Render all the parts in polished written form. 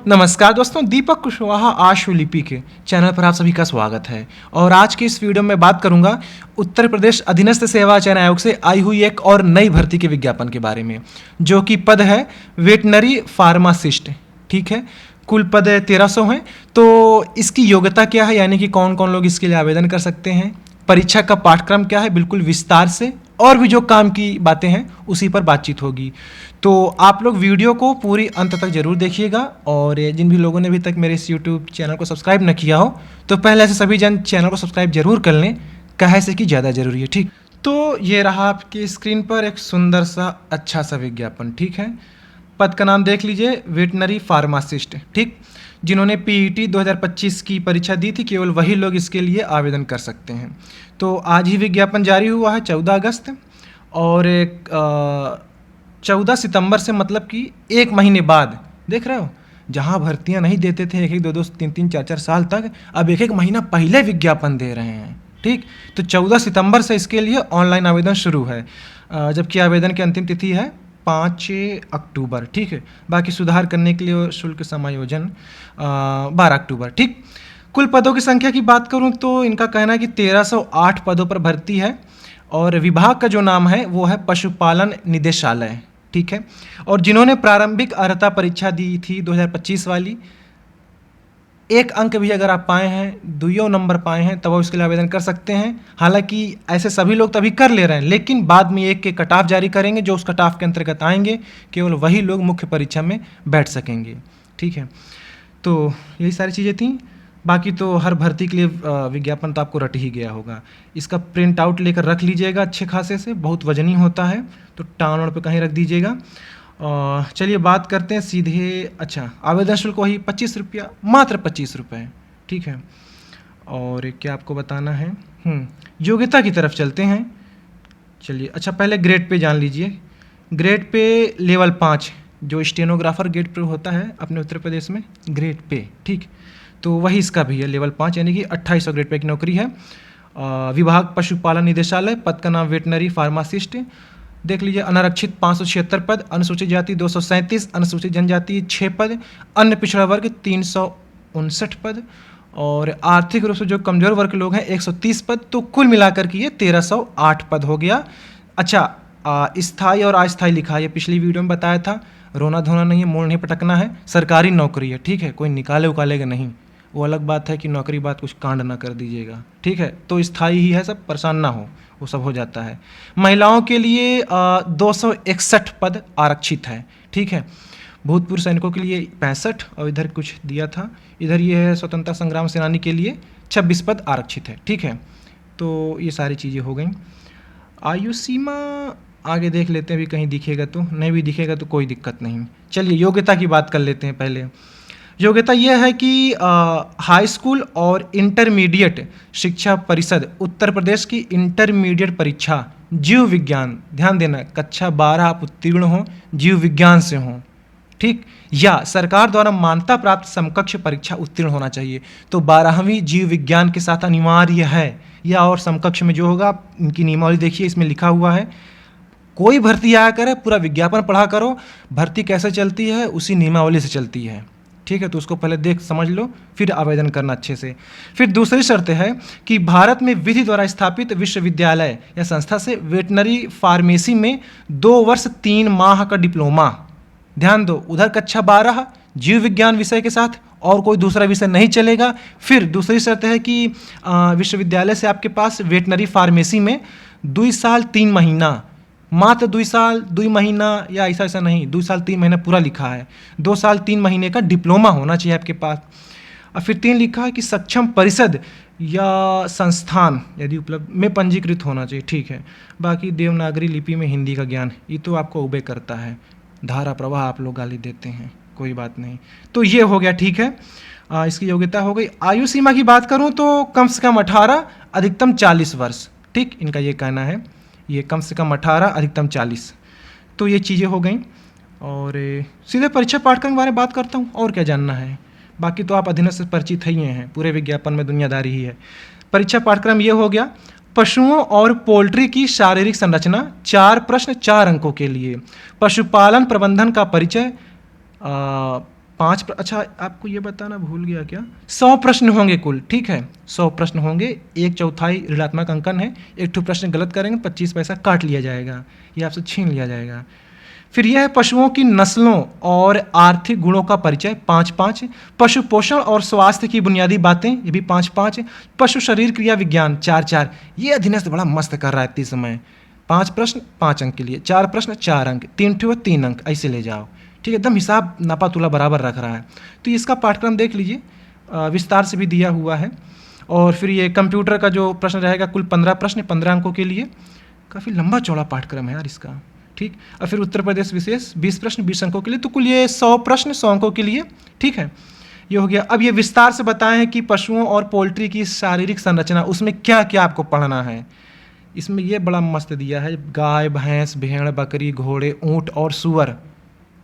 नमस्कार दोस्तों, दीपक कुशवाहा आशुलिपि के चैनल पर आप सभी का स्वागत है। और आज की इस वीडियो में बात करूंगा उत्तर प्रदेश अधीनस्थ सेवा चयन आयोग से आई हुई एक और नई भर्ती के विज्ञापन के बारे में, जो कि पद है वेटनरी फार्मासिस्ट। ठीक है, कुल पद 1300 हैं। तो इसकी योग्यता क्या है, यानी कि कौन कौन लोग इसके लिए आवेदन कर सकते हैं, परीक्षा का पाठ्यक्रम क्या है, बिल्कुल विस्तार से, और भी जो काम की बातें हैं उसी पर बातचीत होगी। तो आप लोग वीडियो को पूरी अंत तक जरूर देखिएगा। और जिन भी लोगों ने अभी तक मेरे इस यूट्यूब चैनल को सब्सक्राइब न किया हो तो पहले से सभी जन चैनल को सब्सक्राइब जरूर कर लें, कहे से कि ज़्यादा ज़रूरी है। ठीक, तो ये रहा आपकी स्क्रीन पर एक सुंदर सा अच्छा सा विज्ञापन। ठीक है, पद का नाम देख लीजिए, वेटनरी फार्मासिस्ट। ठीक, जिन्होंने पीईटी 2025 की परीक्षा दी थी, केवल वही लोग इसके लिए आवेदन कर सकते हैं। तो आज ही विज्ञापन जारी हुआ है 14 अगस्त, और 14 सितंबर से, मतलब कि एक महीने बाद, देख रहे हो, जहां भर्तियां नहीं देते थे 1-1, 2-2, 3-3, 4-4 साल तक, अब 1-1 महीना पहले विज्ञापन दे रहे हैं। ठीक, तो 14 सितंबर से इसके लिए ऑनलाइन आवेदन शुरू है, जबकि आवेदन की अंतिम तिथि है 5 अक्टूबर। ठीक है, बाकी सुधार करने के लिए शुल्क समायोजन 12 अक्टूबर। ठीक, कुल पदों की संख्या की बात करूं तो इनका कहना है कि 1308 पदों पर भर्ती है, और विभाग का जो नाम है वो है पशुपालन निदेशालय। ठीक है, और जिन्होंने प्रारंभिक अर्हता परीक्षा दी थी 2025 वाली, 1 अंक भी अगर आप पाए हैं, 2 नंबर पाए हैं, तब वो इसके लिए आवेदन कर सकते हैं। हालांकि ऐसे सभी लोग तभी कर ले रहे हैं, लेकिन बाद में 1 के कट ऑफ जारी करेंगे, जो उस कट ऑफ के अंतर्गत आएंगे, केवल वही लोग मुख्य परीक्षा में बैठ सकेंगे। ठीक है, तो यही सारी चीज़ें थी। बाकी तो हर भर्ती के लिए विज्ञापन तो आपको रट ही गया होगा। इसका प्रिंट आउट लेकर रख लीजिएगा अच्छे खासे से, बहुत वजनी होता है, तो टाउन पे कहीं रख दीजिएगा। चलिए बात करते हैं सीधे। अच्छा, आवेदन शुल्क वही 25 रुपया, मात्र 25 रुपये। ठीक है, और क्या आपको बताना है, योग्यता की तरफ चलते हैं। चलिए, अच्छा पहले ग्रेड पे जान लीजिए। ग्रेड पे लेवल 5, जो स्टेनोग्राफर ग्रेड पे होता है अपने उत्तर प्रदेश में, ग्रेड पे। ठीक, तो वही इसका भी है, लेवल 5, यानी कि 2800 ग्रेड पे की नौकरी है। विभाग पशुपालन निदेशालय, पद का नाम वेटनरी फार्मासिस्ट। देख लीजिए, अनारक्षित 576 पद, अनुसूचित जाति 237, अनुसूचित जनजाति 6 पद, अन्य पिछड़ा वर्ग 359 पद, और आर्थिक रूप से जो कमजोर वर्ग के लोग हैं 130 पद। तो कुल मिलाकर के ये 1308 पद हो गया। अच्छा, स्थायी और अस्थायी लिखा है, ये पिछली वीडियो में बताया था। रोना धोना नहीं है, मोड़ नहीं पटकना है, सरकारी नौकरी है। ठीक है, कोई निकाले उकालेगा नहीं, वो अलग बात है कि नौकरी बात कुछ कांड ना कर दीजिएगा। ठीक है, तो स्थायी ही है, सब परेशान ना हो, वो सब हो जाता है। महिलाओं के लिए 261 पद आरक्षित है। ठीक है, भूतपूर्व सैनिकों के लिए 65, और इधर कुछ दिया था, इधर ये है स्वतंत्रता संग्राम सेनानी के लिए 26 पद आरक्षित है। ठीक है, तो ये सारी चीज़ें हो गई। आयु सीमा आगे देख लेते हैं, भी कहीं दिखेगा तो, नहीं भी दिखेगा तो कोई दिक्कत नहीं। चलिए योग्यता की बात कर लेते हैं। पहले योग्यता यह है कि हाई स्कूल और इंटरमीडिएट शिक्षा परिषद उत्तर प्रदेश की इंटरमीडिएट परीक्षा जीव विज्ञान, ध्यान देना, कक्षा 12 आप उत्तीर्ण हो, जीव विज्ञान से हो। ठीक, या सरकार द्वारा मान्यता प्राप्त समकक्ष परीक्षा उत्तीर्ण होना चाहिए। तो 12वीं जीव विज्ञान के साथ अनिवार्य है, या और समकक्ष में जो होगा, इनकी नियमावली देखिए, इसमें लिखा हुआ है। कोई भर्ती आया करे, पूरा विज्ञापन पढ़ा करो, भर्ती कैसे चलती है उसी नियमावली से चलती है। ठीक है, तो उसको पहले देख समझ लो, फिर आवेदन करना अच्छे से। फिर दूसरी शर्त है कि भारत में विधि द्वारा स्थापित विश्वविद्यालय या संस्था से वेटनरी फार्मेसी में 2 वर्ष 3 माह का डिप्लोमा। ध्यान दो, उधर कक्षा 12 जीव विज्ञान विषय के साथ, और कोई दूसरा विषय नहीं चलेगा। फिर दूसरी शर्त है कि विश्वविद्यालय से आपके पास वेटनरी फार्मेसी में 2 साल 3 महीना, मात्र 2 साल 2 महीना, या ऐसा नहीं, 2 साल 3 महीना पूरा लिखा है, 2 साल 3 महीने का डिप्लोमा होना चाहिए आपके पास। और फिर 3 लिखा है कि सक्षम परिषद या संस्थान यदि उपलब्ध में पंजीकृत होना चाहिए। ठीक है, बाकी देवनागरी लिपि में हिंदी का ज्ञान, ये तो आपको उबे करता है, धारा प्रवाह आप लोग गाली देते हैं, कोई बात नहीं। तो ये हो गया। ठीक है, इसकी योग्यता हो गई। आयु सीमा की बात करूं तो कम से कम 18, अधिकतम 40 वर्ष। ठीक, इनका ये कहना है, ये कम से कम 18, अधिकतम 40। तो ये चीज़ें हो गई। और सीधे परीक्षा पाठ्यक्रम के बारे में बात करता हूँ, और क्या जानना है, बाकी तो आप अधीनस्थ से परिचित ही हैं, पूरे विज्ञापन में दुनियादारी ही है। परीक्षा पाठ्यक्रम ये हो गया, पशुओं और पोल्ट्री की शारीरिक संरचना, 4 प्रश्न 4 अंकों के लिए। पशुपालन प्रबंधन का परिचय, 5 अच्छा आपको ये बताना भूल गया क्या, 100 प्रश्न होंगे कुल, ठीक है 100 प्रश्न होंगे, 1/4 ऋणात्मक अंकन है, एक ठो प्रश्न गलत करेंगे 25 पैसा काट लिया जाएगा, ये आपसे छीन लिया जाएगा। फिर यह है पशुओं की नस्लों और आर्थिक गुणों का परिचय, 5-5। पशु पोषण और स्वास्थ्य की बुनियादी बातें, ये भी 5-5। पशु शरीर क्रिया विज्ञान, 4-4। ये अधीनस्थ बड़ा मस्त कर रहा है इतने समय, 5 प्रश्न 5 अंक के लिए, 4 प्रश्न 4 अंक, 3 ठो 3 अंक, ऐसे ले जाओ, ठीक है, एकदम हिसाब नापा तुला बराबर रख रहा है। तो इसका पाठ्यक्रम देख लीजिए, विस्तार से भी दिया हुआ है। और फिर ये कंप्यूटर का जो प्रश्न रहेगा कुल 15 प्रश्न 15 अंकों के लिए, काफ़ी लंबा चौड़ा पाठ्यक्रम है यार इसका, ठीक। और फिर उत्तर प्रदेश विशेष 20 प्रश्न 20 अंकों के लिए, तो कुल ये 100 प्रश्न 100 अंकों के लिए, ठीक है, ये हो गया। अब ये विस्तार से बताएं हैं कि पशुओं और पोल्ट्री की शारीरिक संरचना, उसमें क्या क्या आपको पढ़ना है। इसमें ये बड़ा मस्त दिया है, गाय भैंस भेड़ बकरी घोड़े ऊँट और सूअर,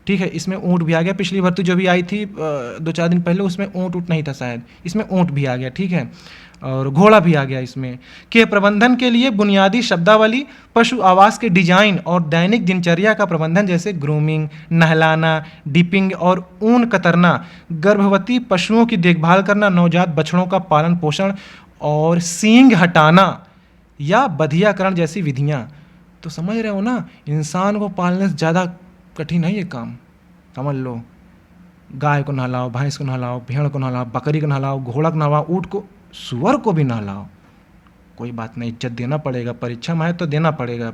ठीक है, इसमें ऊँट भी आ गया। पिछली भर्ती जो भी आई थी 2-4 दिन पहले, उसमें ऊँट नहीं था शायद, इसमें ऊँट भी आ गया, ठीक है, और घोड़ा भी आ गया इसमें। के प्रबंधन के लिए बुनियादी शब्दावली, पशु आवास के डिजाइन और दैनिक दिनचर्या का प्रबंधन, जैसे ग्रूमिंग, नहलाना, डिपिंग और ऊन कतरना, गर्भवती पशुओं की देखभाल करना, नवजात बछड़ों का पालन पोषण और सींग हटाना या बधियाकरण जैसी विधियाँ। तो समझ रहे हो ना, इंसान को पालने से ज़्यादा कठिन है ये काम, समझ लो। गाय को नहलाओ, भैंस को नहलाओ, भेड़ को नहलाओ, बकरी को नहलाओ, घोड़ा को नहलाओ, ऊँट को, सूअर को भी नहलाओ, कोई बात नहीं, इज्जत देना पड़ेगा, परीक्षा में है तो देना पड़ेगा।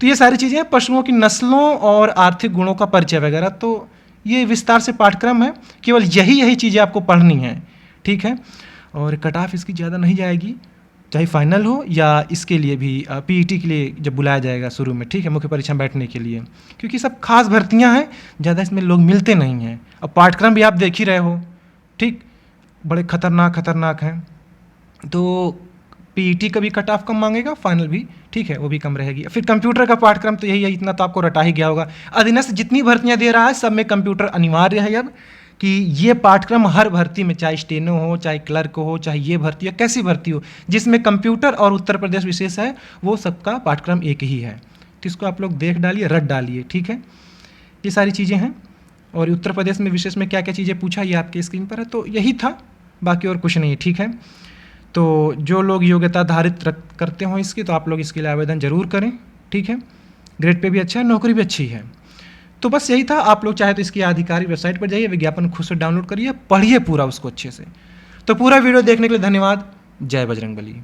तो ये सारी चीज़ें पशुओं की नस्लों और आर्थिक गुणों का परिचय वगैरह, तो ये विस्तार से पाठ्यक्रम है, केवल यही चीज़ें आपको पढ़नी है, ठीक है। और कट ऑफ इसकी ज़्यादा नहीं जाएगी, चाहे फाइनल हो या इसके लिए भी पीईटी के लिए जब बुलाया जाएगा शुरू में, ठीक है, मुख्य परीक्षा में बैठने के लिए, क्योंकि सब खास भर्तियां हैं, ज़्यादा इसमें लोग मिलते नहीं हैं। अब पाठ्यक्रम भी आप देख ही रहे हो, ठीक, बड़े खतरनाक हैं। तो पीईटी का भी कट ऑफ कम मांगेगा, फाइनल भी, ठीक है, वो भी कम रहेगी। फिर कंप्यूटर का पाठ्यक्रम तो यही है, इतना तो आपको रटा ही गया होगा। अधीनस्थ जितनी भर्तियाँ दे रहा है सब में कंप्यूटर अनिवार्य है अब, कि ये पाठ्यक्रम हर भर्ती में, चाहे स्टेनो हो, चाहे क्लर्क हो, चाहे ये भर्ती हो, कैसी भर्ती हो, जिसमें कंप्यूटर और उत्तर प्रदेश विशेष है, वो सबका पाठ्यक्रम एक ही है। तो इसको आप लोग देख डालिए, रट डालिए, ठीक है। ये सारी चीज़ें हैं। और उत्तर प्रदेश में विशेष में क्या क्या चीज़ें पूछा, ये आपके स्क्रीन पर है। तो यही था, बाकी और कुछ नहीं, ठीक है। तो जो लोग योग्यता आधारित करते हो इसकी, तो आप लोग इसके लिए आवेदन जरूर करें, ठीक है। ग्रेड पे भी अच्छा है, नौकरी भी अच्छी है। तो बस यही था। आप लोग चाहे तो इसकी आधिकारिक वेबसाइट पर जाइए, विज्ञापन खुद से डाउनलोड करिए, पढ़िए पूरा उसको अच्छे से। तो पूरा वीडियो देखने के लिए धन्यवाद। जय बजरंगबली।